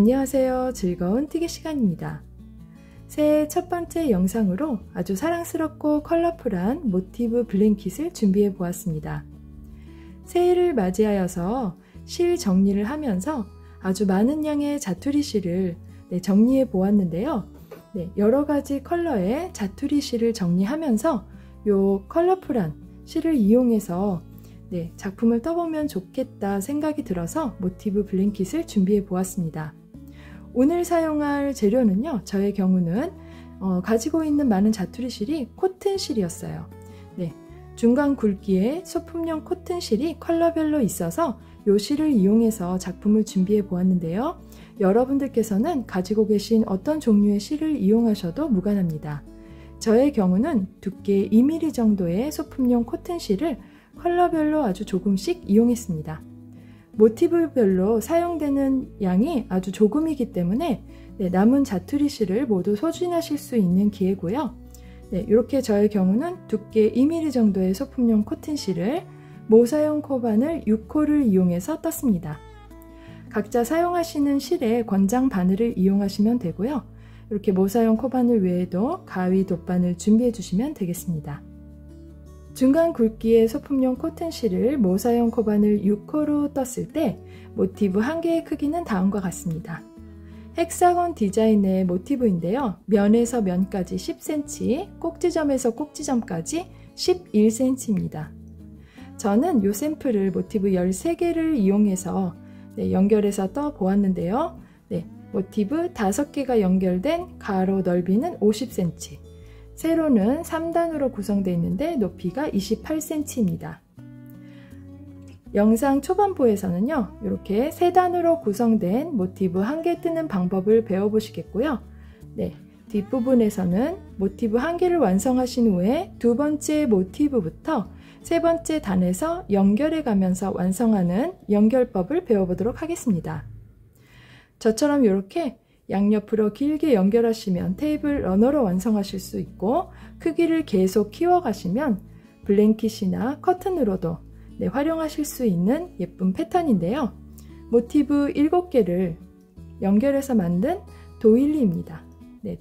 안녕하세요. 즐거운 뜨개 시간입니다. 새해 첫 번째 영상으로 아주 사랑스럽고 컬러풀한 모티브 블랭킷을 준비해 보았습니다. 새해를 맞이하여서 실 정리를 하면서 아주 많은 양의 자투리 실을 정리해 보았는데요. 여러 가지 컬러의 자투리 실을 정리하면서 요 컬러풀한 실을 이용해서 작품을 떠보면 좋겠다 생각이 들어서 모티브 블랭킷을 준비해 보았습니다. 오늘 사용할 재료는요, 저의 경우는 가지고 있는 많은 자투리 실이 코튼 실이었어요. 중간 굵기의 소품용 코튼 실이 컬러별로 있어서 요 실을 이용해서 작품을 준비해 보았는데요. 여러분들께서는 가지고 계신 어떤 종류의 실을 이용하셔도 무관합니다. 저의 경우는 두께 2mm 정도의 소품용 코튼 실을 컬러별로 아주 조금씩 이용했습니다. 모티브별로 사용되는 양이 아주 조금이기 때문에 남은 자투리 실을 모두 소진하실 수 있는 기회고요. 이렇게 저의 경우는 두께 2mm 정도의 소품용 코튼 실을 모사용 코바늘 6호를 이용해서 떴습니다. 각자 사용하시는 실에 권장 바늘을 이용하시면 되고요. 이렇게 모사용 코바늘 외에도 가위 돗바늘 준비해 주시면 되겠습니다. 중간 굵기의 소품용 코튼 실을 모사용 코바늘 6호로 떴을 때 모티브 한 개의 크기는 다음과 같습니다. 헥사건 디자인의 모티브인데요. 면에서 면까지 10cm, 꼭지점에서 꼭지점까지 11cm입니다. 저는 이 샘플을 모티브 13개를 이용해서 연결해서 떠 보았는데요. 모티브 5개가 연결된 가로 넓이는 50cm, 세로는 3단으로 구성되어 있는데 높이가 28cm입니다. 영상 초반부에서는요, 이렇게 3단으로 구성된 모티브 한 개 뜨는 방법을 배워보시겠고요. 뒷부분에서는 모티브 한 개를 완성하신 후에 두 번째 모티브부터 세 번째 단에서 연결해 가면서 완성하는 연결법을 배워보도록 하겠습니다. 저처럼 이렇게 양옆으로 길게 연결하시면 테이블 러너로 완성하실 수 있고, 크기를 계속 키워가시면 블랭킷이나 커튼으로도 활용하실 수 있는 예쁜 패턴인데요. 모티브 7개를 연결해서 만든 도일리입니다.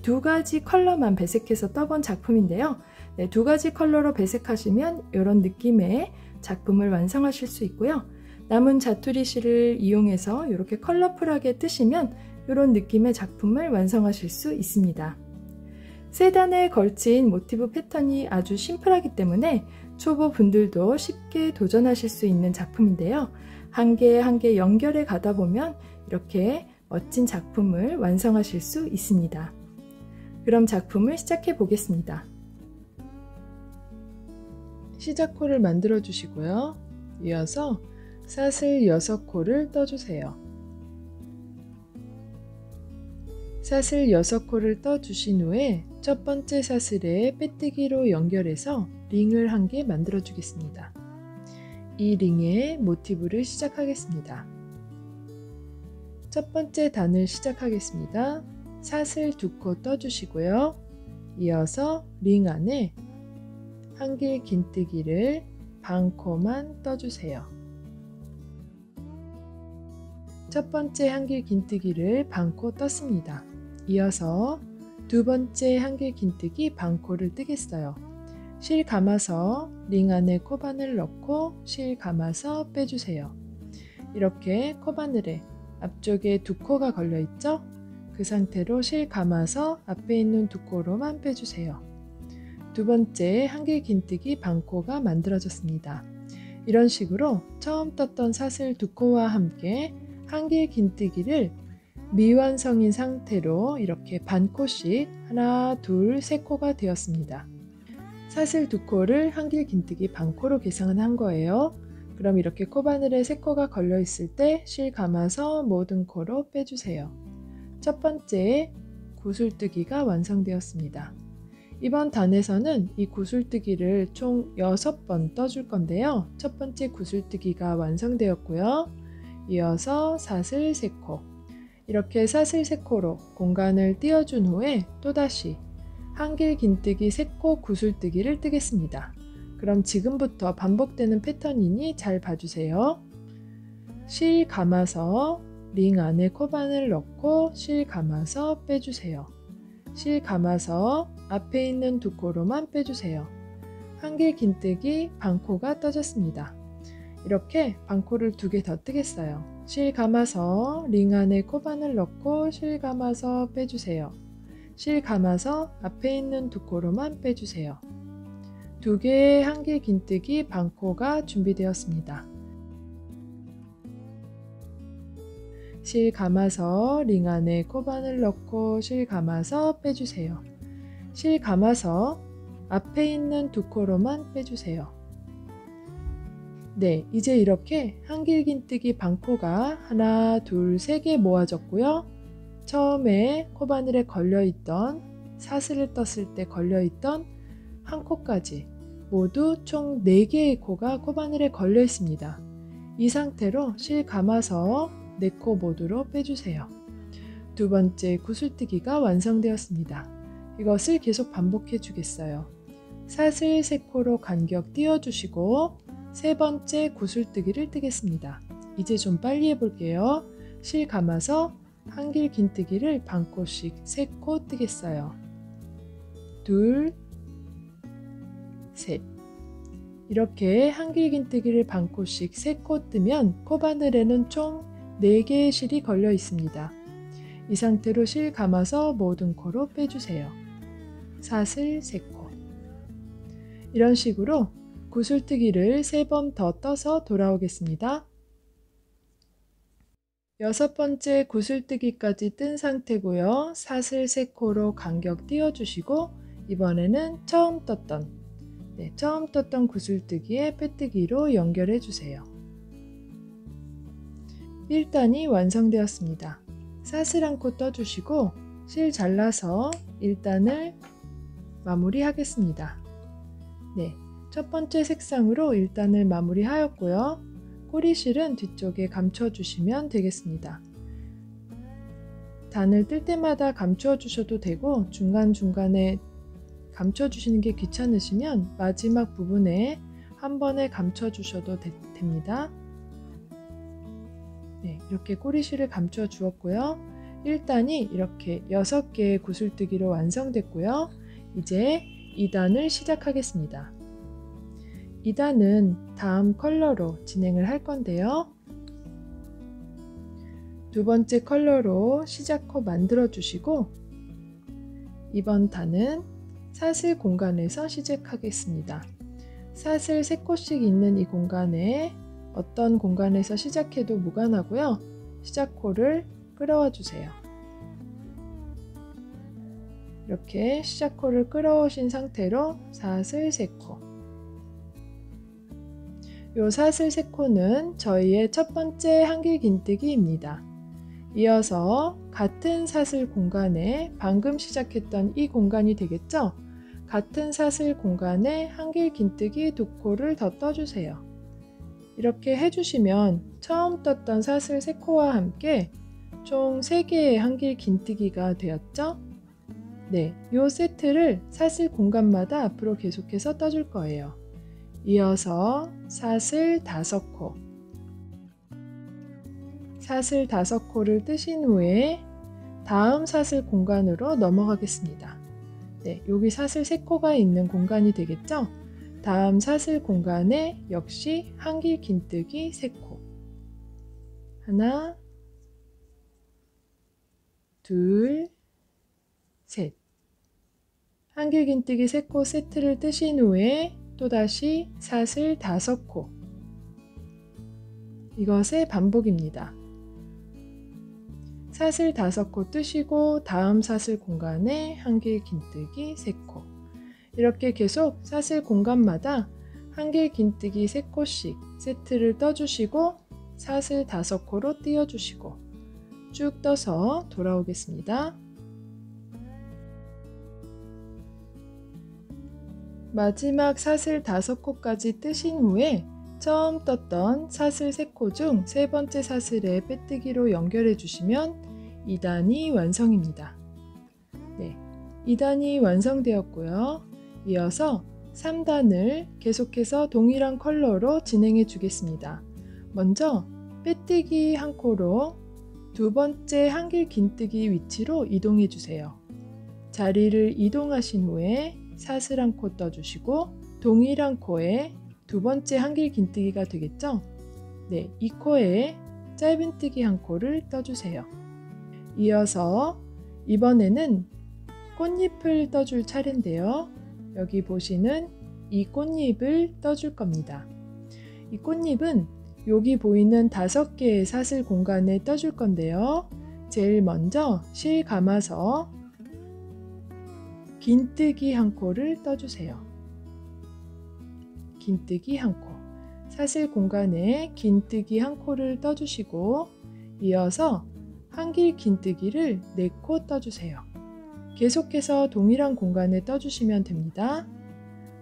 두 가지 컬러만 배색해서 떠본 작품인데요. 두 가지 컬러로 배색하시면 이런 느낌의 작품을 완성하실 수 있고요. 남은 자투리 실을 이용해서 이렇게 컬러풀하게 뜨시면 이런 느낌의 작품을 완성하실 수 있습니다. 세 단에 걸친 모티브 패턴이 아주 심플하기 때문에 초보분들도 쉽게 도전하실 수 있는 작품인데요. 한 개 한 개 연결해 가다 보면 이렇게 멋진 작품을 완성하실 수 있습니다. 그럼 작품을 시작해 보겠습니다. 시작코를 만들어 주시고요. 이어서 사슬 6코를 떠주세요. 사슬 6코를 떠주신 후에 첫 번째 사슬에 빼뜨기로 연결해서 링을 한 개 만들어 주겠습니다. 이 링에 모티브를 시작하겠습니다. 첫 번째 단을 시작하겠습니다. 사슬 2코 떠주시고요. 이어서 링 안에 한길 긴뜨기를 반코만 떠주세요. 첫 번째 한길 긴뜨기를 반코 떴습니다. 이어서 두 번째 한길 긴뜨기 반코를 뜨겠어요. 실 감아서 링 안에 코바늘 넣고 실 감아서 빼주세요. 이렇게 코바늘에 앞쪽에 2코가 걸려 있죠? 그 상태로 실 감아서 앞에 있는 2코로만 빼주세요. 두 번째 한길 긴뜨기 반코가 만들어졌습니다. 이런 식으로 처음 떴던 사슬 2코와 함께 한길 긴뜨기를 미완성인 상태로 이렇게 반코씩 하나, 둘, 세 코가 되었습니다. 사슬 2코를 한길 긴뜨기 반코로 계산을 한 거예요. 그럼 이렇게 코바늘에 3코가 걸려 있을 때 실 감아서 모든 코로 빼주세요. 첫 번째 구슬뜨기가 완성되었습니다. 이번 단에서는 이 구슬뜨기를 총 6번 떠줄 건데요. 첫 번째 구슬뜨기가 완성되었고요. 이어서 사슬 3코, 이렇게 사슬 3코로 공간을 띄워준 후에 또다시 한길 긴뜨기 3코 구슬뜨기를 뜨겠습니다. 그럼 지금부터 반복되는 패턴이니 잘 봐주세요. 실 감아서 링 안에 코바늘 넣고 실 감아서 빼주세요. 실 감아서 앞에 있는 두 코로만 빼주세요. 한길 긴뜨기 반코가 떠졌습니다. 이렇게 반코를 2개 더 뜨겠어요. 실 감아서 링 안에 코바늘 넣고 실 감아서 빼주세요. 실 감아서 앞에 있는 두 코로만 빼주세요. 2개의 한길 긴뜨기 반코가 준비되었습니다. 실 감아서 링 안에 코바늘 넣고 실 감아서 빼주세요. 실 감아서 앞에 있는 두 코로만 빼주세요. 네, 이제 이렇게 한길 긴뜨기 반코가 하나, 둘, 3개 모아졌고요. 처음에 코바늘에 걸려있던 사슬을 떴을 때 걸려있던 한 코까지 모두 총 4개의 코가 코바늘에 걸려 있습니다. 이 상태로 실 감아서 4코 모두로 빼주세요. 2번째 구슬뜨기가 완성되었습니다. 이것을 계속 반복해 주겠어요. 사슬 3코로 간격 띄워주시고 3번째 구슬뜨기를 뜨겠습니다. 이제 좀 빨리 해볼게요. 실 감아서 한길 긴뜨기를 반코씩 3코 뜨겠어요. 2, 셋. 이렇게 한길 긴뜨기를 반코씩 3코 뜨면 코바늘에는 총 4개의 실이 걸려 있습니다. 이 상태로 실 감아서 모든 코로 빼주세요. 사슬 3코. 이런 식으로 구슬뜨기를 3번 더 떠서 돌아오겠습니다. 6번째 구슬뜨기까지 뜬 상태고요. 사슬 3코로 간격 띄워주시고 이번에는 처음 떴던 구슬뜨기에 빼뜨기로 연결해 주세요. 1단이 완성되었습니다. 사슬 1코 떠주시고 실 잘라서 1단을 마무리하겠습니다. 네, 첫 번째 색상으로 1단을 마무리하였고요. 꼬리실은 뒤쪽에 감춰주시면 되겠습니다. 단을 뜰 때마다 감춰 주셔도 되고 중간중간에 감춰주시는 게 귀찮으시면 마지막 부분에 한 번에 감춰 주셔도 됩니다. 네, 이렇게 꼬리실을 감춰 주었고요. 1단이 이렇게 6개의 구슬뜨기로 완성됐고요. 이제 2단을 시작하겠습니다. 2단은 다음 컬러로 진행을 할 건데요. 2번째 컬러로 시작코 만들어 주시고 이번 단은 사슬 공간에서 시작하겠습니다. 사슬 3코씩 있는 이 공간에 어떤 공간에서 시작해도 무관하고요. 시작코를 끌어와 주세요. 이렇게 시작코를 끌어오신 상태로 사슬 3코. 요 사슬 3코는 저희의 첫 번째 한길 긴뜨기입니다. 이어서 같은 사슬 공간에 방금 시작했던 이 공간이 되겠죠? 같은 사슬 공간에 한길 긴뜨기 2코를 더 떠주세요. 이렇게 해주시면 처음 떴던 사슬 3코와 함께 총 3개의 한길 긴뜨기가 되었죠? 네, 이 세트를 사슬 공간마다 앞으로 계속해서 떠줄 거예요. 이어서 사슬 5코. 사슬 5코를 뜨신 후에 다음 사슬 공간으로 넘어가겠습니다. 네, 여기 사슬 3코가 있는 공간이 되겠죠? 다음 사슬 공간에 역시 한길 긴뜨기 3코. 하나, 둘, 셋. 한길 긴뜨기 3코 세트를 뜨신 후에 또다시 사슬 5코. 이것의 반복입니다. 사슬 5코 뜨시고 다음 사슬 공간에 한길 긴뜨기 3코. 이렇게 계속 사슬 공간마다 한길 긴뜨기 3코씩 세트를 떠주시고 사슬 5코로 띄워주시고 쭉 떠서 돌아오겠습니다. 마지막 사슬 5코까지 뜨신 후에 처음 떴던 사슬 3코 중 3번째 사슬에 빼뜨기로 연결해 주시면 2단이 완성입니다. 네, 2단이 완성되었고요. 이어서 3단을 계속해서 동일한 컬러로 진행해 주겠습니다. 먼저 빼뜨기 1코로 두 번째 한길 긴뜨기 위치로 이동해 주세요. 자리를 이동하신 후에 사슬 한 코 떠주시고 동일한 코에 두 번째 한길 긴뜨기가 되겠죠? 네, 이 코에 짧은뜨기 한 코를 떠주세요. 이어서 이번에는 꽃잎을 떠줄 차례인데요. 여기 보시는 이 꽃잎을 떠줄 겁니다. 이 꽃잎은 여기 보이는 5개의 사슬 공간에 떠줄 건데요. 제일 먼저 실 감아서 긴뜨기 한 코를 떠주세요. 긴뜨기 한 코. 사슬 공간에 긴뜨기 한 코를 떠주시고 이어서 한길 긴뜨기를 4코 떠주세요. 계속해서 동일한 공간에 떠주시면 됩니다.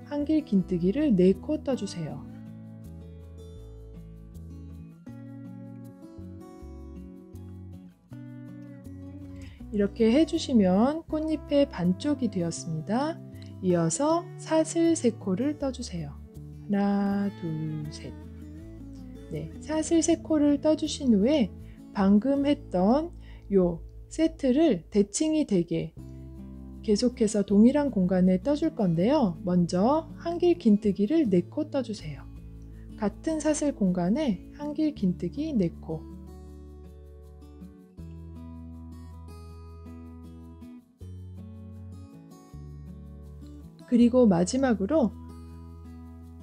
한길 긴뜨기를 4코 떠주세요. 이렇게 해주시면 꽃잎의 반쪽이 되었습니다. 이어서 사슬 3코를 떠주세요. 하나, 둘, 셋. 네, 사슬 3코를 떠주신 후에 방금 했던 요 세트를 대칭이 되게 계속해서 동일한 공간에 떠줄 건데요. 먼저 한길 긴뜨기를 4코 떠주세요. 같은 사슬 공간에 한길 긴뜨기 4코. 그리고 마지막으로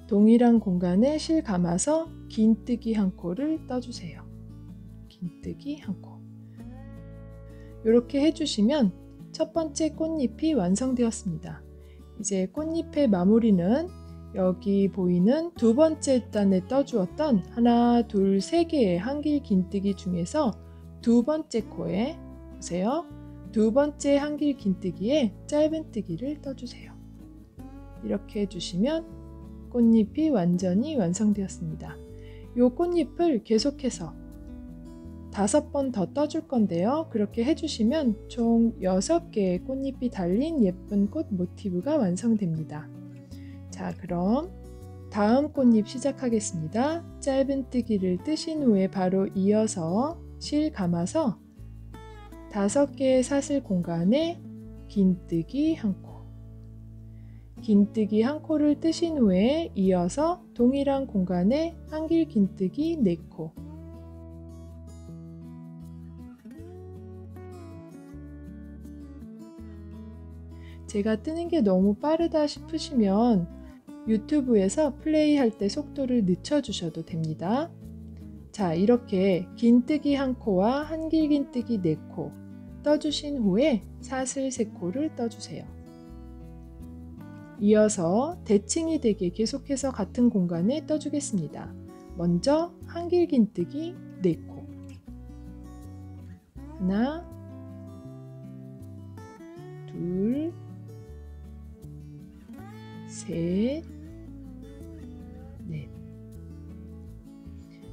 동일한 공간에 실 감아서 긴뜨기 한 코를 떠주세요. 긴뜨기 한 코. 이렇게 해주시면 첫 번째 꽃잎이 완성되었습니다. 이제 꽃잎의 마무리는 여기 보이는 두 번째 단에 떠주었던 하나, 둘, 3개의 한길 긴뜨기 중에서 두 번째 코에 보세요. 두 번째 한길 긴뜨기에 짧은뜨기를 떠주세요. 이렇게 해주시면 꽃잎이 완전히 완성되었습니다. 이 꽃잎을 계속해서 5번 더 떠줄 건데요. 그렇게 해주시면 총 6개의 꽃잎이 달린 예쁜 꽃 모티브가 완성됩니다. 자, 그럼 다음 꽃잎 시작하겠습니다. 짧은뜨기를 뜨신 후에 바로 이어서 실 감아서 5개의 사슬 공간에 긴뜨기 한 코. 긴뜨기 한 코를 뜨신 후에 이어서 동일한 공간에 한길 긴뜨기 4코. 제가 뜨는 게 너무 빠르다 싶으시면 유튜브에서 플레이할 때 속도를 늦춰주셔도 됩니다. 자, 이렇게 긴뜨기 한 코와 한길 긴뜨기 4코 떠주신 후에 사슬 3코를 떠주세요. 이어서 대칭이 되게 계속해서 같은 공간에 떠주겠습니다. 먼저 한길 긴뜨기 4코. 하나, 둘, 셋, 넷.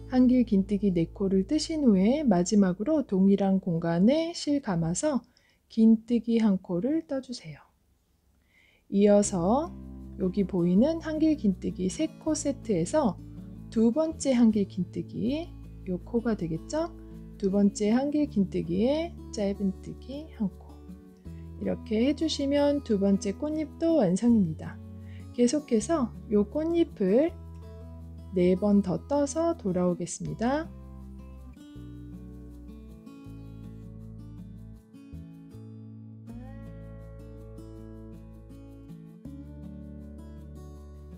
한길 긴뜨기 4코를 뜨신 후에 마지막으로 동일한 공간에 실 감아서 긴뜨기 한 코를 떠주세요. 이어서 여기 보이는 한길 긴뜨기 3코 세트에서 두 번째 한길 긴뜨기, 요 코가 되겠죠? 두 번째 한길 긴뜨기에 짧은뜨기 한 코. 이렇게 해주시면 두 번째 꽃잎도 완성입니다. 계속해서 요 꽃잎을 4번 더 떠서 돌아오겠습니다.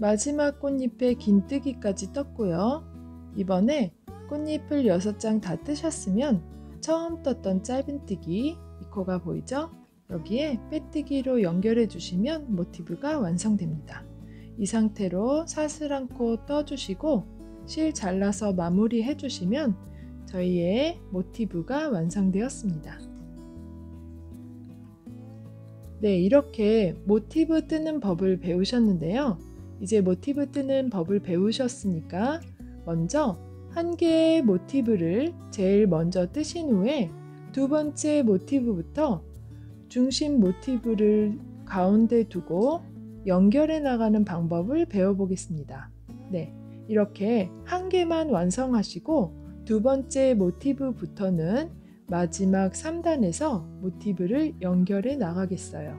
마지막 꽃잎에 긴뜨기까지 떴고요. 이번에 꽃잎을 6장 다 뜨셨으면 처음 떴던 짧은뜨기, 이 코가 보이죠? 여기에 빼뜨기로 연결해 주시면 모티브가 완성됩니다. 이 상태로 사슬 한 코 떠주시고 실 잘라서 마무리해 주시면 저희의 모티브가 완성되었습니다. 네, 이렇게 모티브 뜨는 법을 배우셨는데요. 이제 모티브 뜨는 법을 배우셨으니까 먼저 한 개의 모티브를 제일 먼저 뜨신 후에 두 번째 모티브부터 중심 모티브를 가운데 두고 연결해 나가는 방법을 배워보겠습니다. 네, 이렇게 한 개만 완성하시고 두 번째 모티브부터는 마지막 3단에서 모티브를 연결해 나가겠어요.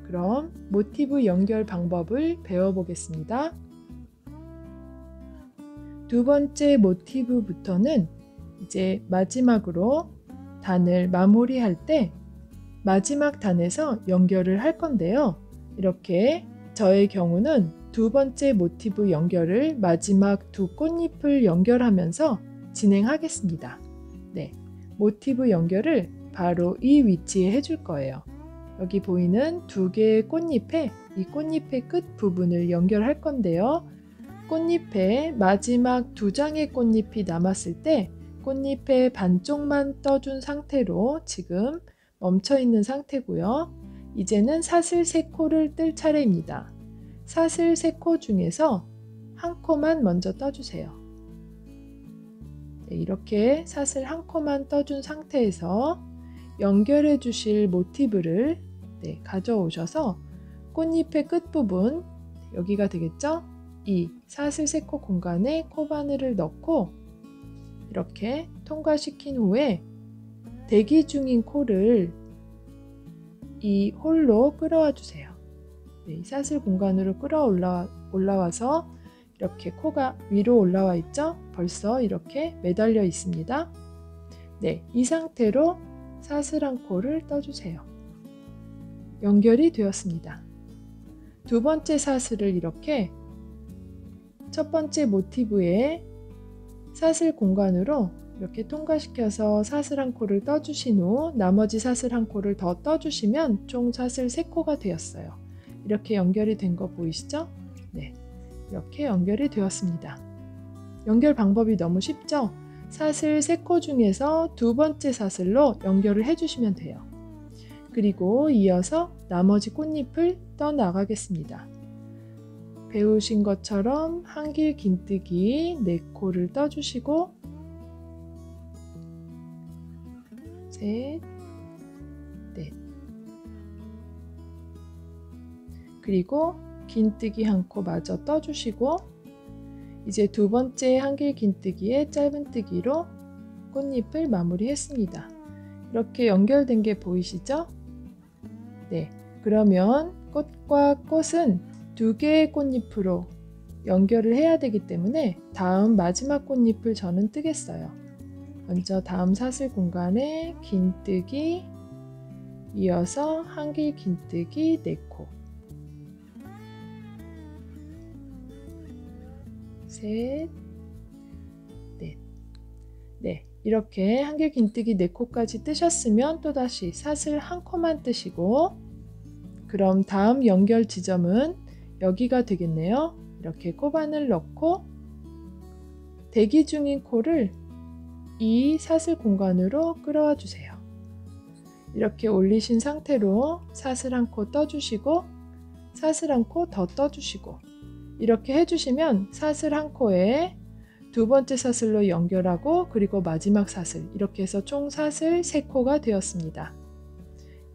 그럼 모티브 연결 방법을 배워보겠습니다. 두 번째 모티브부터는 이제 마지막으로 단을 마무리할 때 마지막 단에서 연결을 할 건데요. 이렇게 저의 경우는 두 번째 모티브 연결을 마지막 두 꽃잎을 연결하면서 진행하겠습니다. 네, 모티브 연결을 바로 이 위치에 해줄 거예요. 여기 보이는 두 개의 꽃잎에 이 꽃잎의 끝 부분을 연결할 건데요. 꽃잎에 마지막 두 장의 꽃잎이 남았을 때 꽃잎의 반쪽만 떠준 상태로 지금 멈춰 있는 상태고요. 이제는 사슬 3코를 뜰 차례입니다. 사슬 3코 중에서 한 코만 먼저 떠주세요. 네, 이렇게 사슬 한 코만 떠준 상태에서 연결해 주실 모티브를 가져오셔서 꽃잎의 끝부분, 여기가 되겠죠? 이 사슬 3코 공간에 코바늘을 넣고 이렇게 통과시킨 후에 대기 중인 코를 이 홀로 끌어와 주세요. 네, 사슬 공간으로 올라와서 이렇게 코가 위로 올라와 있죠? 벌써 이렇게 매달려 있습니다. 네, 이 상태로 사슬 한 코를 떠주세요. 연결이 되었습니다. 두 번째 사슬을 이렇게 첫 번째 모티브에 사슬 공간으로 이렇게 통과시켜서 사슬 한 코를 떠주신 후 나머지 사슬 한 코를 더 떠주시면 총 사슬 3코가 되었어요. 이렇게 연결이 된 거 보이시죠? 네, 이렇게 연결이 되었습니다. 연결 방법이 너무 쉽죠? 사슬 3코 중에서 두 번째 사슬로 연결을 해주시면 돼요. 그리고 이어서 나머지 꽃잎을 떠나가겠습니다. 배우신 것처럼 한길 긴뜨기 4코를 떠주시고 셋, 넷, 그리고 긴뜨기 1코 마저 떠주시고 이제 두 번째 한길 긴뜨기의 짧은뜨기로 꽃잎을 마무리했습니다. 이렇게 연결된 게 보이시죠? 네, 그러면 꽃과 꽃은 두 개의 꽃잎으로 연결을 해야 되기 때문에 다음 마지막 꽃잎을 저는 뜨겠어요. 먼저 다음 사슬 공간에 긴뜨기, 이어서 한길 긴뜨기 4코, 셋, 넷. 네, 이렇게 한길 긴뜨기 4코까지 뜨셨으면 또다시 사슬 1코만 뜨시고 그럼 다음 연결 지점은 여기가 되겠네요. 이렇게 코바늘 넣고 대기 중인 코를 이 사슬 공간으로 끌어와 주세요. 이렇게 올리신 상태로 사슬 1코 떠주시고 사슬 1코 더 떠주시고 이렇게 해주시면 사슬 1코에 두 번째 사슬로 연결하고 그리고 마지막 사슬 이렇게 해서 총 사슬 3코가 되었습니다.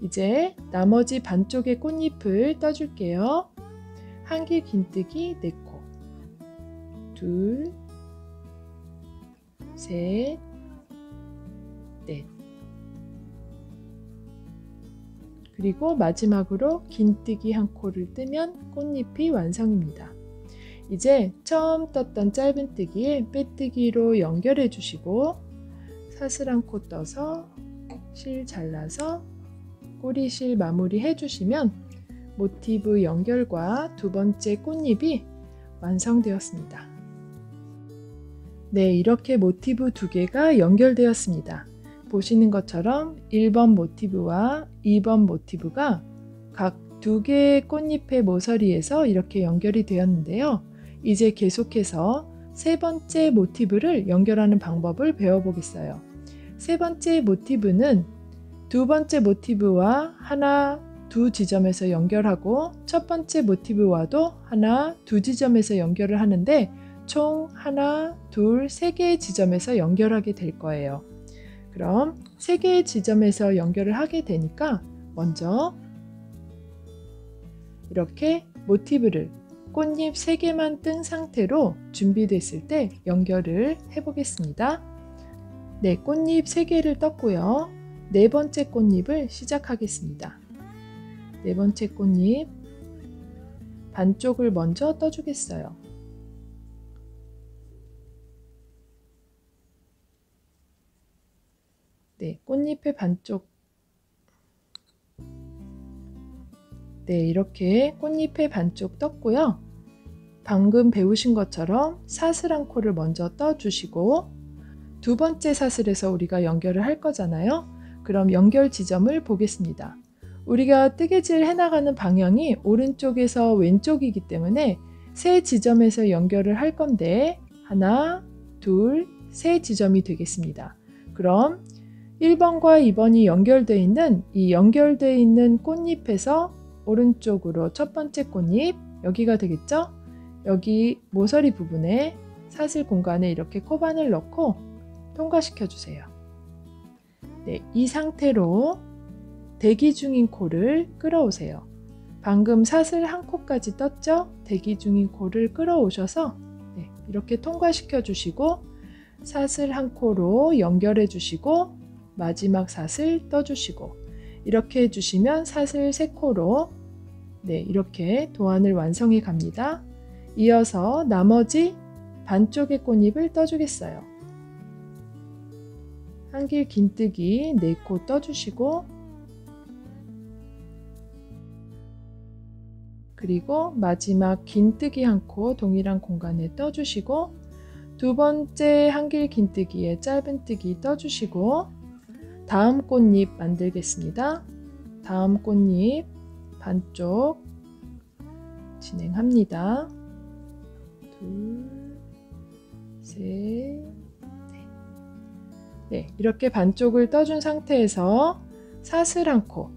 이제 나머지 반쪽의 꽃잎을 떠줄게요. 한길 긴뜨기 4코, 둘, 셋, 넷. 그리고 마지막으로 긴뜨기 1코를 뜨면 꽃잎이 완성입니다. 이제 처음 떴던 짧은뜨기에 빼뜨기로 연결해 주시고 사슬 1코 떠서 실 잘라서 꼬리실 마무리 해주시면 모티브 연결과 두 번째 꽃잎이 완성되었습니다. 네, 이렇게 모티브 2개가 연결되었습니다. 보시는 것처럼 1번 모티브와 2번 모티브가 각 2개의 꽃잎의 모서리에서 이렇게 연결이 되었는데요. 이제 계속해서 세 번째 모티브를 연결하는 방법을 배워보겠어요. 세 번째 모티브는 두 번째 모티브와 하나, 두 지점에서 연결하고 첫 번째 모티브와도 하나, 두 지점에서 연결을 하는데 총 하나, 둘, 세 개의 지점에서 연결하게 될 거예요. 그럼 세 개의 지점에서 연결을 하게 되니까 먼저 이렇게 모티브를 꽃잎 3개만 뜬 상태로 준비됐을 때 연결을 해보겠습니다. 네, 꽃잎 3개를 떴고요. 네 번째 꽃잎을 시작하겠습니다. 네 번째 꽃잎 반쪽을 먼저 떠주겠어요. 네, 꽃잎의 반쪽. 네, 이렇게 꽃잎의 반쪽 떴고요. 방금 배우신 것처럼 사슬한 코를 먼저 떠주시고 두 번째 사슬에서 우리가 연결을 할 거잖아요. 그럼 연결 지점을 보겠습니다. 우리가 뜨개질 해나가는 방향이 오른쪽에서 왼쪽이기 때문에 세 지점에서 연결을 할 건데 하나, 둘, 세 지점이 되겠습니다. 그럼 1번과 2번이 연결되어 있는 이 연결되어 있는 꽃잎에서 오른쪽으로 첫 번째 꽃잎, 여기가 되겠죠? 여기 모서리 부분에 사슬 공간에 이렇게 코바늘 넣고 통과시켜 주세요. 네, 이 상태로 대기 중인 코를 끌어오세요. 방금 사슬 한 코까지 떴죠? 대기 중인 코를 끌어오셔서 네, 이렇게 통과시켜 주시고 사슬 한 코로 연결해 주시고 마지막 사슬 떠주시고 이렇게 해주시면 사슬 3코로 네, 이렇게 도안을 완성해 갑니다. 이어서 나머지 반쪽의 꽃잎을 떠주겠어요. 한길 긴뜨기 4코 떠주시고 그리고 마지막 긴뜨기 1코 동일한 공간에 떠주시고 두 번째 한길 긴뜨기에 짧은뜨기 떠주시고 다음 꽃잎 만들겠습니다. 다음 꽃잎 반쪽 진행합니다. 둘, 셋, 넷. 네, 이렇게 반쪽을 떠준 상태에서 사슬 한 코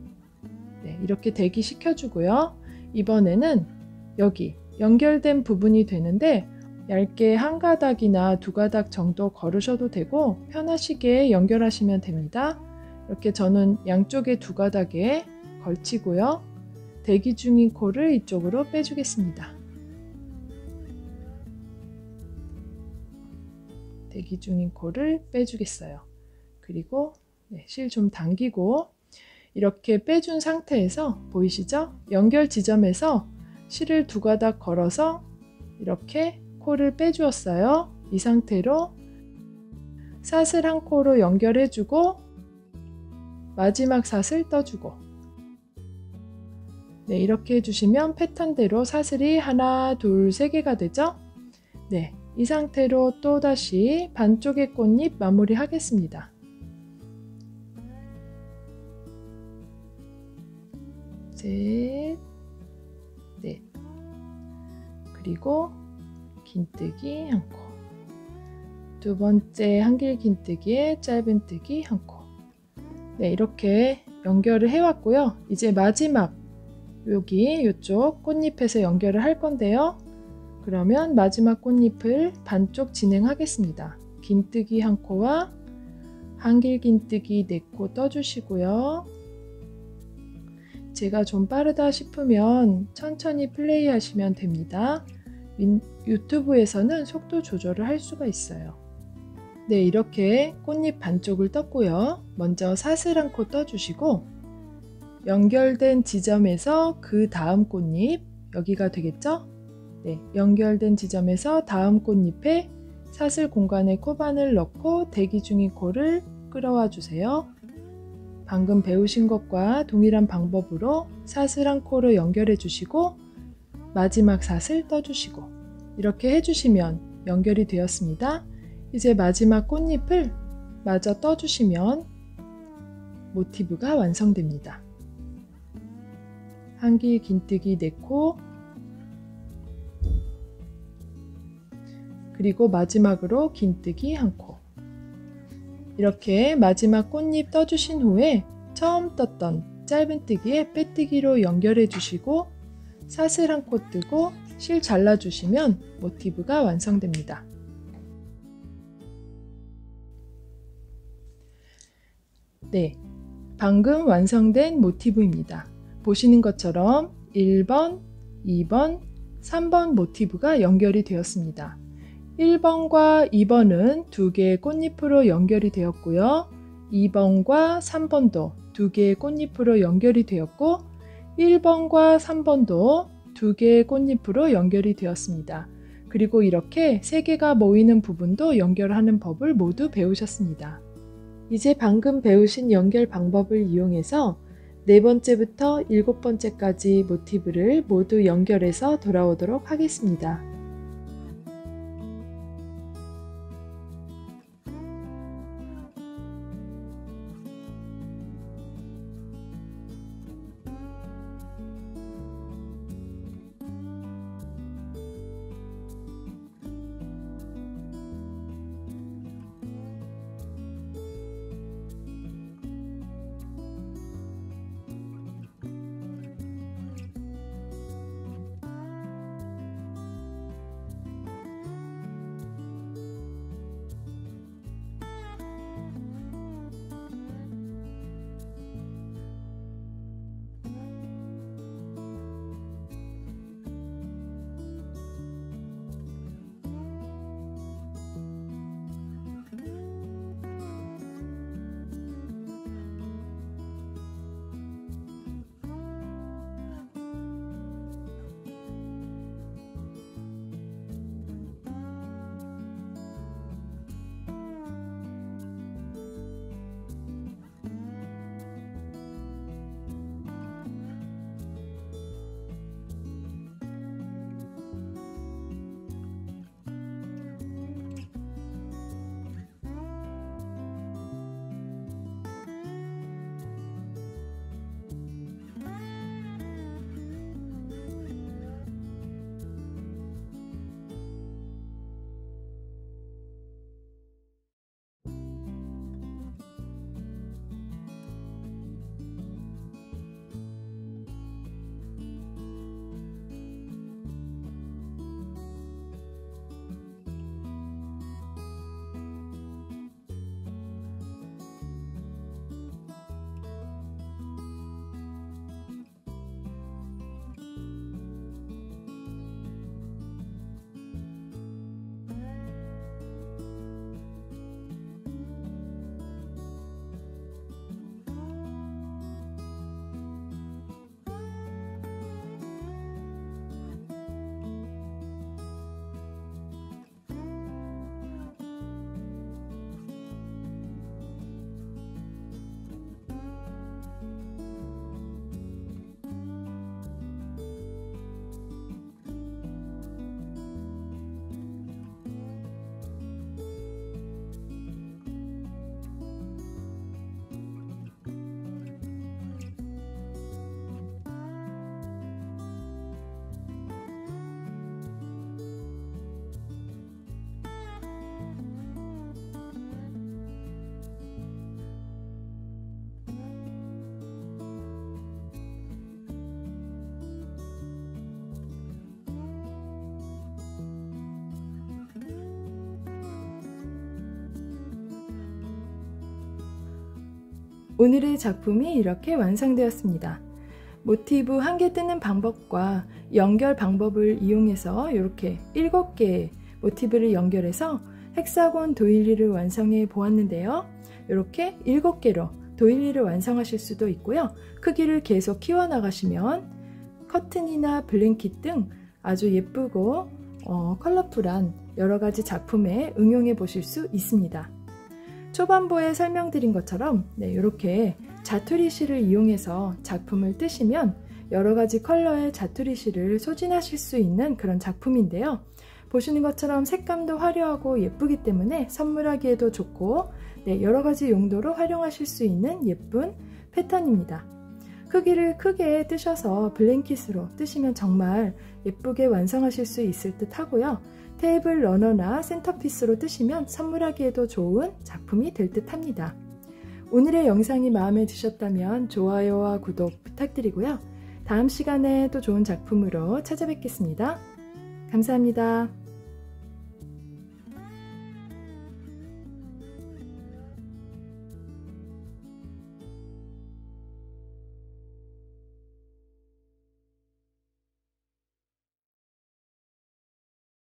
네, 이렇게 대기 시켜주고요. 이번에는 여기 연결된 부분이 되는데 얇게 한 가닥이나 두 가닥 정도 걸으셔도 되고 편하시게 연결하시면 됩니다. 이렇게 저는 양쪽에 두 가닥에 걸치고요. 대기 중인 코를 이쪽으로 빼주겠습니다. 대기 중인 코를 빼주겠어요. 그리고 네, 실 좀 당기고 이렇게 빼준 상태에서 보이시죠? 연결 지점에서 실을 두 가닥 걸어서 이렇게 코를 빼주었어요. 이 상태로 사슬 한 코로 연결해주고 마지막 사슬 떠주고 네, 이렇게 해주시면 패턴대로 사슬이 하나, 둘, 3개가 되죠? 네, 이 상태로 또다시 반쪽의 꽃잎 마무리 하겠습니다. 셋, 넷, 그리고 긴뜨기 1코, 두 번째 한길 긴뜨기에 짧은뜨기 1코. 네, 이렇게 연결을 해왔고요. 이제 마지막 여기 이쪽 꽃잎에서 연결을 할 건데요. 그러면 마지막 꽃잎을 반쪽 진행하겠습니다. 긴뜨기 1코와 한길 긴뜨기 4코 떠주시고요. 제가 좀 빠르다 싶으면 천천히 플레이 하시면 됩니다. 유튜브에서는 속도 조절을 할 수가 있어요. 네, 이렇게 꽃잎 반쪽을 떴고요. 먼저 사슬 1코 떠주시고 연결된 지점에서 그 다음 꽃잎, 여기가 되겠죠? 네, 연결된 지점에서 다음 꽃잎에 사슬 공간에 코바늘 넣고 대기 중인 코를 끌어와 주세요. 방금 배우신 것과 동일한 방법으로 사슬 1코로 연결해 주시고 마지막 사슬 떠주시고 이렇게 해주시면 연결이 되었습니다. 이제 마지막 꽃잎을 마저 떠주시면 모티브가 완성됩니다. 한길 긴뜨기 4코 그리고 마지막으로 긴뜨기 1코 이렇게 마지막 꽃잎 떠주신 후에 처음 떴던 짧은뜨기에 빼뜨기로 연결해 주시고 사슬 1코 뜨고 실 잘라주시면 모티브가 완성됩니다. 네, 방금 완성된 모티브입니다. 보시는 것처럼 1번, 2번, 3번 모티브가 연결이 되었습니다. 1번과 2번은 두 개의 꽃잎으로 연결이 되었고요. 2번과 3번도 두 개의 꽃잎으로 연결이 되었고 1번과 3번도 두 개의 꽃잎으로 연결이 되었습니다. 그리고 이렇게 세 개가 모이는 부분도 연결하는 법을 모두 배우셨습니다. 이제 방금 배우신 연결 방법을 이용해서 네 번째부터 일곱 번째까지 모티브를 모두 연결해서 돌아오도록 하겠습니다. 오늘의 작품이 이렇게 완성되었습니다. 모티브 한 개 뜨는 방법과 연결 방법을 이용해서 이렇게 7개의 모티브를 연결해서 헥사곤 도일리를 완성해 보았는데요. 이렇게 7개로 도일리를 완성하실 수도 있고요. 크기를 계속 키워나가시면 커튼이나 블랭킷 등 아주 예쁘고 컬러풀한 여러가지 작품에 응용해 보실 수 있습니다. 초반부에 설명드린 것처럼 이렇게 자투리 실을 이용해서 작품을 뜨시면 여러가지 컬러의 자투리 실을 소진하실 수 있는 그런 작품인데요. 보시는 것처럼 색감도 화려하고 예쁘기 때문에 선물하기에도 좋고 여러가지 용도로 활용하실 수 있는 예쁜 패턴입니다. 크기를 크게 뜨셔서 블랭킷으로 뜨시면 정말 예쁘게 완성하실 수 있을 듯 하고요. 테이블 러너나 센터피스로 뜨시면 선물하기에도 좋은 작품이 될 듯 합니다. 오늘의 영상이 마음에 드셨다면 좋아요와 구독 부탁드리고요. 다음 시간에 또 좋은 작품으로 찾아뵙겠습니다. 감사합니다.